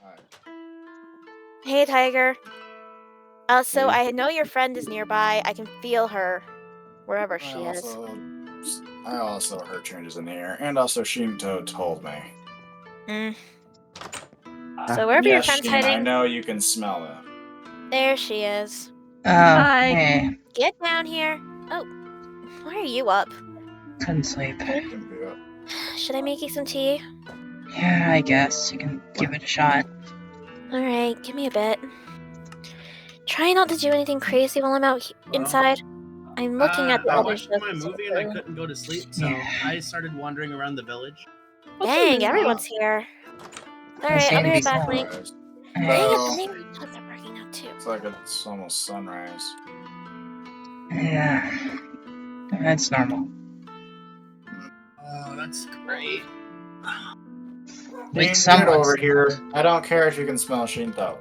Alright. Hey, Tiger. So Hey. I know your friend is nearby. I can feel her, wherever she is. I also heard changes in the air, and also Shinto told me. So wherever your friend's Sheen, I hiding, know you can smell it. there she is. Hi. Hey, Get down here. Oh, why are you up? couldn't sleep. Should I make you some tea? Yeah, I guess you can give it a shot. Alright, give me a bit. Try not to do anything crazy while I'm out inside. I'm looking at the I other watched my ships. movie and I couldn't go to sleep, so I started wandering around the village. Dang, everyone's here. Alright, I'll be right back, Link. Dang it, the neighborhood dogs are barking now too. It's like it's almost sunrise. Yeah, that's normal. Oh, that's great. Wait, Get over here. I don't care if you can smell Shinto.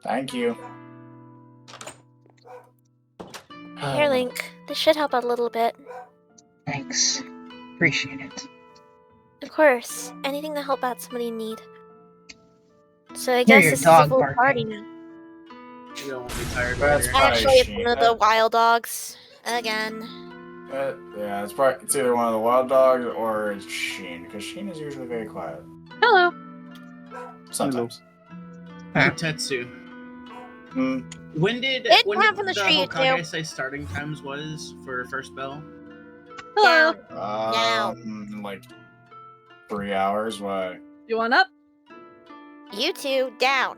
Thank you. Here, Link. This should help out a little bit. Thanks. Appreciate it. Of course. Anything to help out somebody in need. So I Hear guess your this is a dog full barking. party now. You don't want me tired That's later. probably Actually, it's Sheen. one of the wild dogs. Again. Yeah, it's either one of the wild dogs or it's Sheen, because Sheen is usually very quiet. Hello. Sometimes. Hey, Tetsu. When did It's when down did from the the street, Hokage too. say starting times was for first bell? Hello. Like 3 hours. Why? You want up? You two, down.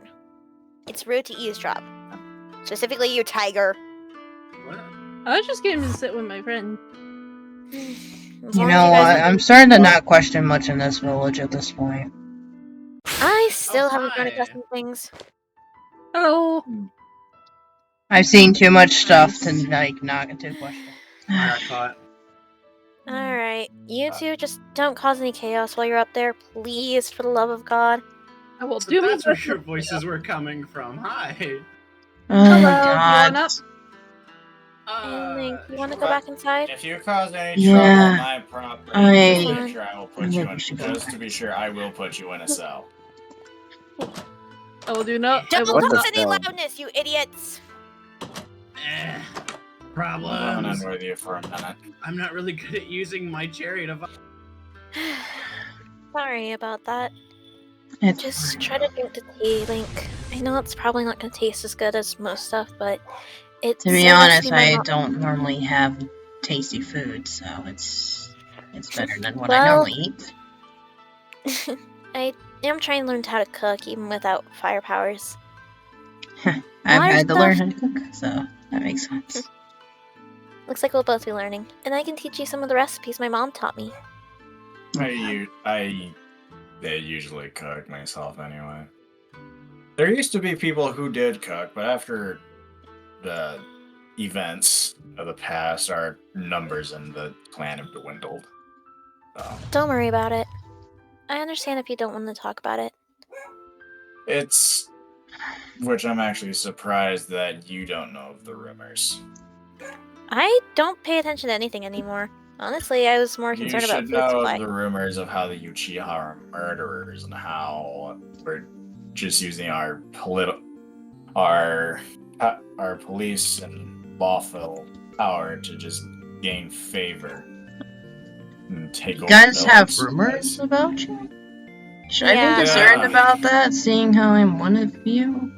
It's rude to eavesdrop. Specifically you, Tiger. What? I was just getting to sit with my friend. You know what? I'm starting to not question much in this village at this point. I still haven't hi. run across some things. Hello. I've seen too much stuff to not get too question. I got caught. Alright, you two just don't cause any chaos while you're up there, please, for the love of God. I will So do my that's where best. your voices were coming from. Hi. Oh Hello, God. you want up? And Link, you want to go back inside? If you cause any Yeah. trouble on my property, just to I make sure I will put think you we in. should go Just to be sure, I will put you in a cell. I will do no. I Don't will not. cause any loudness, you idiots! Eh, I'm problems. in with you for a minute. I'm not really good at using my chariot of. Sorry about that. It's Just try to drink the tea, Link. I know it's probably not going to taste as good as most stuff, but it's To be a honest, recipe my I mom- don't normally have tasty food, so it's better than what I Well- normally eat. I am trying to learn how to cook, even without fire powers. I've Water had to learn stuff. how to cook, so that makes sense. Looks like we'll both be learning. And I can teach you some of the recipes my mom taught me. I usually cook myself anyway. There used to be people who did cook, but after the events of the past, our numbers in the clan have dwindled. So Don't worry about it. I understand if you don't want to talk about it. which I'm actually surprised that you don't know of the rumors. I don't pay attention to anything anymore. Honestly, I was more You concerned about should food know supply. the rumors of how the Uchiha are murderers and how we're just using our police and lawful power to just gain favor and take You over. guys have villages. rumors about you? Should I Yeah. be concerned Yeah. about that, seeing how I'm one of you?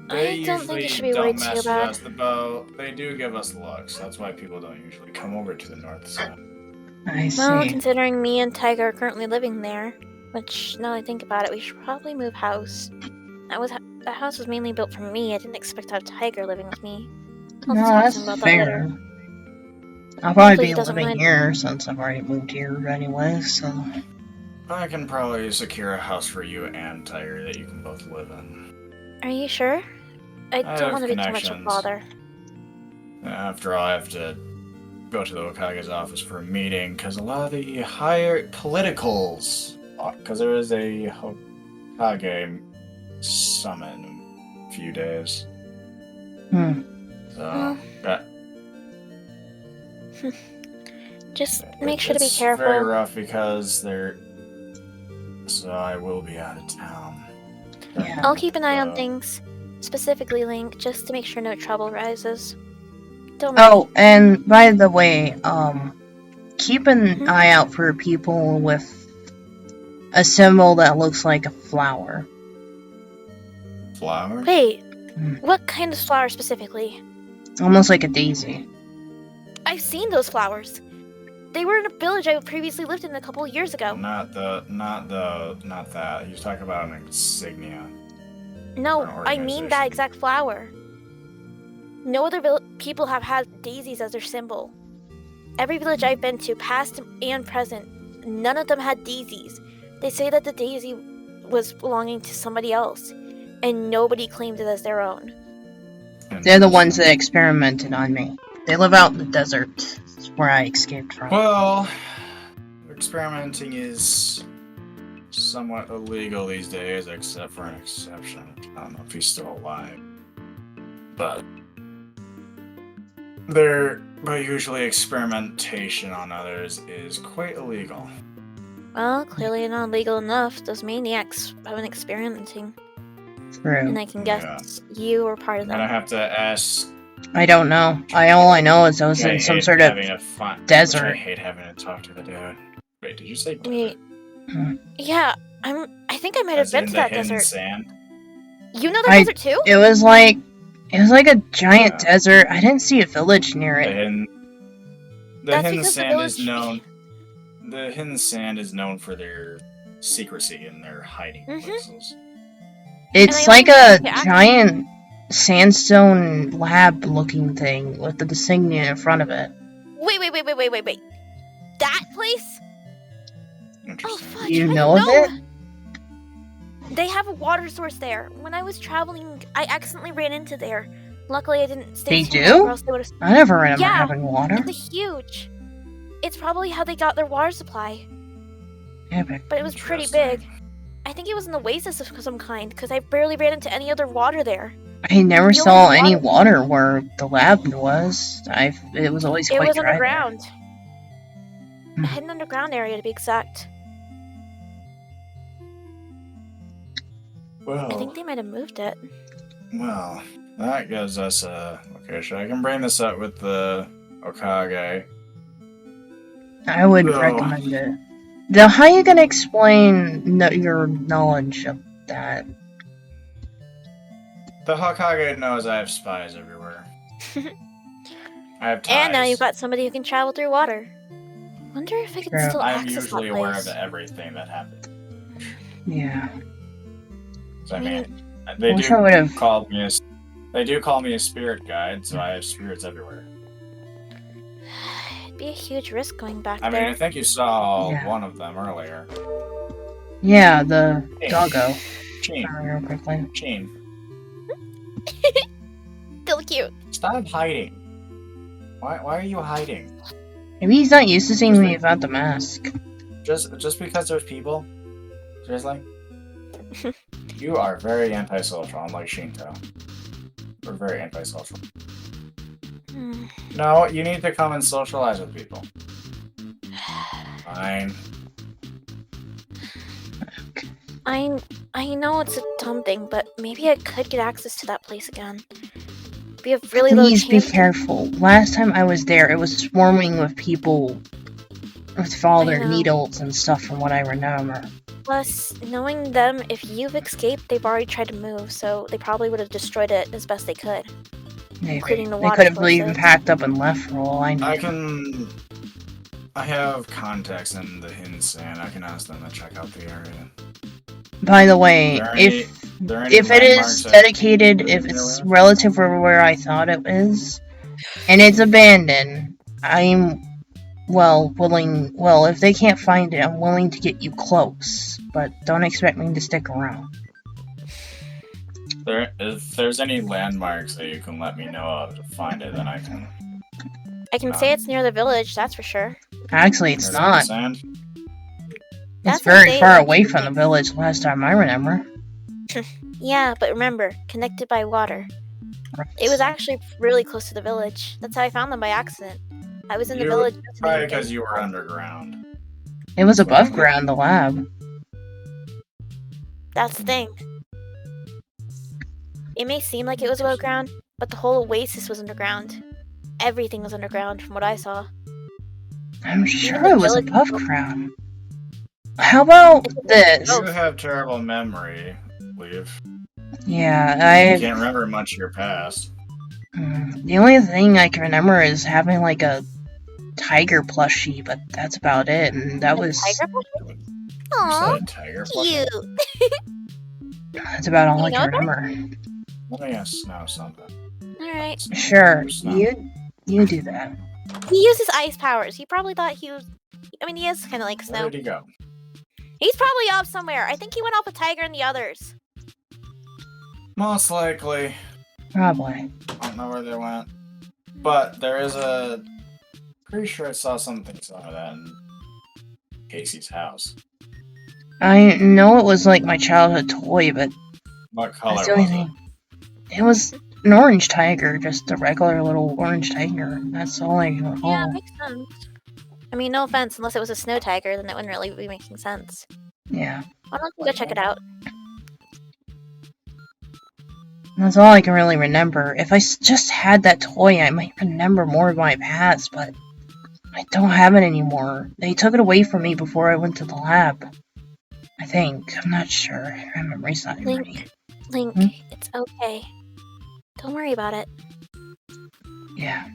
They I don't think you usually should be don't worried too message bad. us, but they do give us looks. That's why people don't usually come over to the north side. I see. Well, considering me and Tiger are currently living there, which, now that I think about it, we should probably move house. That house was mainly built for me. I didn't expect to have Tiger living with me. I'll No, talk to that's him about that fair. later. I'll probably Hopefully be he doesn't living mind. here since I've already moved here anyway, so... I can probably secure a house for you and Tiger that you can both live in. Are you sure? I don't have want to be too much of a connections. bother. After all, I have to go to the Hokage's office for a meeting, because a lot of the higher politicals, because there is a Hokage summon in a few days. So, Just make sure to be It's very careful. rough because they're. So I will be out of town. Yeah. I'll keep an eye on So- things, specifically Link, just to make sure no trouble rises. Don't worry. Oh, and by the way, keep an Mhm. eye out for people with a symbol that looks like a flower. Flower? Wait, Hmm. what kind of flower specifically? Almost like a daisy. I've seen those flowers. They were in a village I previously lived in a couple of years ago. Not that. He was talking about an insignia. No, Or I mean organization. that exact flower. No other people have had daisies as their symbol. Every village I've been to, past and present, none of them had daisies. They say that the daisy was belonging to somebody else, and nobody claimed it as their own. They're the ones that experimented on me. They live out in the desert. That's where I escaped from. Well, experimenting is somewhat illegal these days, except for an exception. I don't know if he's still alive. But usually experimentation on others is quite illegal. Well, clearly not illegal enough. Those maniacs have been experimenting, True. and I can guess you were part of And I them. have to ask. I don't know. All I know is I was I in some hate sort of having a fun, desert. I hate having to talk to the dude. Wait, did you say desert? Wait. Hmm. Yeah, I think I might have As been in to the that hidden desert. sand? You know that I- desert too? It was like a giant Yeah. desert. I didn't see a village near The it. hidden. The That's hidden because the sand is village- known. The hidden sand is known for their secrecy and their hiding Mhm. places. It's I like only a think it giant sandstone lab-looking thing with the insignia in front of it. Wait. That place? Oh, Interesting. fudge. You I know of it? They have a water source there. When I was traveling, I accidentally ran into there. Luckily, I didn't stay They too do? long, or else they would have. I never remember Yeah, having water. It's huge. It's probably how they got their water supply, Epic. but it was pretty Interesting. big. I think it was an oasis of some kind, because I barely ran into any other water there. I never The saw only any water- water where the lab was. It was always It quite was dry there. underground. Hmm. A hidden underground area, to be exact. I Well, think they might have moved it. well, that gives us a location. I can bring this up with the Okage. I would No. recommend it. Now, how are you gonna explain your knowledge of that? The Hokage knows I have spies everywhere. I have ties. And now you've got somebody who can travel through water. Wonder if I can True. still I'm access usually that aware place. of everything that happens. Yeah. So, I I mean, they Wish I do would have. call me a. They do call me a spirit guide, so I have spirits everywhere. It'd be a huge risk going back I mean, there. I think you saw Yeah. one of them earlier. Yeah, the Hey. doggo. Sheen. Real quickly. Sheen, Still cute. stop hiding. Why are you hiding? Maybe he's not used to seeing me without the mask. Just because there's people? Seriously? You are very antisocial, unlike Shinto. We're very antisocial. Hmm. No, you need to come and socialize with people. Fine. I know it's a dumb thing, but maybe I could get access to that place again. Be a really low Please be chance. careful. Last time I was there, it was swarming with people with all I their know. needles and stuff from what I remember. Plus, knowing them, if you've escaped, they've already tried to move, so they probably would have destroyed it as best they could. Maybe. Including the They water could have even sources. packed up and left for all I I know. I have contacts in the hidden sand. I can ask them to check out the area. By the way, There if There any if it landmarks is that- dedicated, if it's relative to where I thought it is, and it's abandoned, I'm willing. Well, if they can't find it, I'm willing to get you close, but don't expect me to stick around. If there's any landmarks that you can let me know of to find it, then I can. I can say it's near the village, that's for sure. Actually, it's There's the not. Sand. It's That's very okay, far like- away from the village. Last time I remember. Yeah, but remember, connected by water. It was actually really close to the village. That's how I found them by accident. I was in the village. Probably because you were underground. It was above ground, the lab. That's the thing. It may seem like it was above ground, but the whole oasis was underground. Everything was underground from what I saw. I'm Even sure the it was village- above ground. How about this? You have terrible memory, Leave. Yeah, You I. can't remember much of your past. The only thing I can remember is having like a tiger plushie, but that's about it. And that was. Tiger plushie? You Aw, said tiger plushie? cute. That's about all You I know can remember. Let me ask Snow something. Alright. Sure, Snow. you do that. He uses ice powers. He probably thought he was. I mean, he is kind of like Where Snow. did he go? He's probably off somewhere. I think he went off with Tiger and the others. Most likely. Probably. I don't know where they went. But there is a... Pretty sure I saw something of that in Casey's house. I know it was like my childhood toy, but What color that's the only was it? thing. It was an orange tiger, just a regular little orange tiger. That's all I can recall. Yeah, makes sense. I mean, no offense, unless it was a snow tiger, then that wouldn't really be making sense. Yeah. Why don't you go check it out? That's all I can really remember. If I just had that toy, I might remember more of my past, but I don't have it anymore. They took it away from me before I went to the lab. I think. I'm not sure. My memory's not Link. right. Link, Hmm? it's okay. Don't worry about it. Yeah.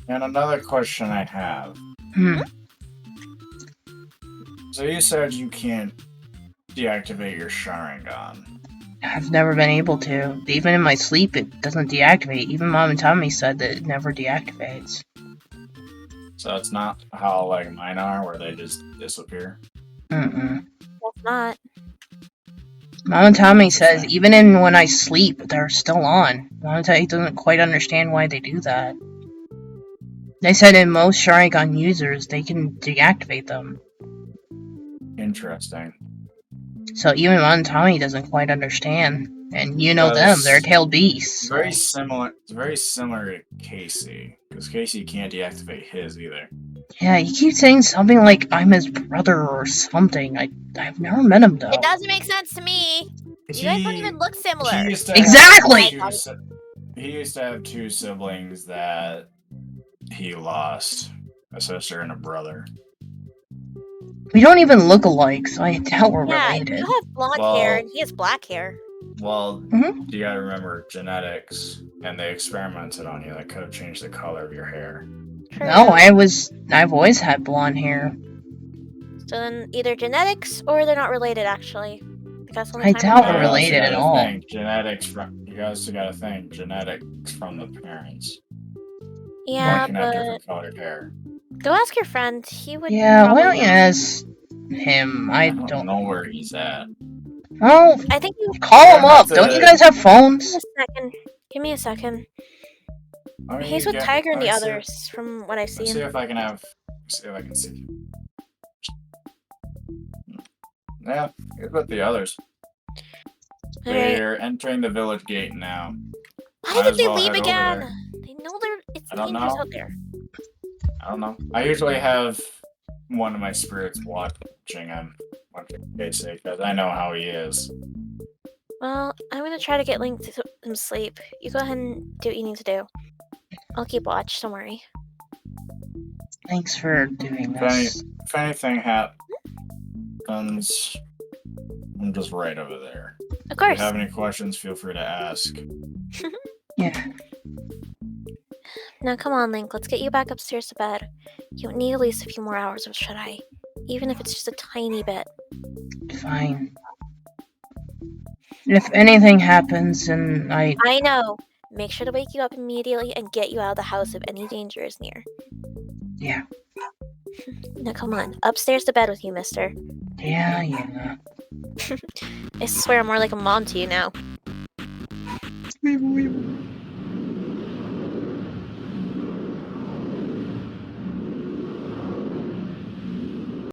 And another question I have. Hmm. So you said you can't deactivate your Sharingan. I've never been able to. Even in my sleep, it doesn't deactivate. Even Mom and Tommy said that it never deactivates. So it's not how like mine are, where they just disappear. Mm-mm. That's not. Mom and Tommy says even in when I sleep, they're still on. Mom and Tommy doesn't quite understand why they do that. They said in most Sharingan users, they can deactivate them. Interesting. So even Mom and Tommy doesn't quite understand. And you know them, Because they're tailed beasts. It's very similar. It's very similar to Casey, because Casey can't deactivate his either. Yeah, you keep saying something like I'm his brother or something. I've never met him though. It doesn't make sense to me. You guys don't even look similar. He used to Exactly! he used to have two siblings that he lost, a sister and a brother. We don't even look alike, so I doubt we're Yeah, related. you have blonde hair and he has black hair. Well, Mhm. you gotta remember genetics, and they experimented on you that could have changed the color of your hair. True. No, I've always had blonde hair. So then either genetics or they're not related actually. Because the only I time doubt I'm we're related at all. You guys gotta think genetics from the parents. Yeah, One can have but different colored hair. go ask your friend. He would Yeah, why probably don't you know. ask him? I I don't don't. know where he's at. Oh, I think you call him We're up. about Don't to- you guys have phones? Give me a second. Give me a second. I mean, He's you with get- Tiger and the let me see- others, from what I've Let's see seen. if I can have. See if I can see. Yeah, he's with the others. Alright. They're entering the village gate now. Why might did as they well leave head over again? there. They know it's I don't dangerous know. out there. I don't know. I usually have one of my spirits watching him, basically, because I know how he is. Well, I'm gonna try to get Link to some sleep. You go ahead and do what you need to do. I'll keep watch, don't worry. Thanks for doing If this. anything happens, I'm just right over there. Of If course. you have any questions, feel free to ask. Yeah. Now come on, Link, let's get you back upstairs to bed. You need at least a few more hours of shut-eye. Even if it's just a tiny bit. Fine. If anything happens and I know! Make sure to wake you up immediately and get you out of the house if any danger is near. Yeah. Now come on, upstairs to bed with you, mister. Yeah. I swear I'm more like a mom to you now. Weeble.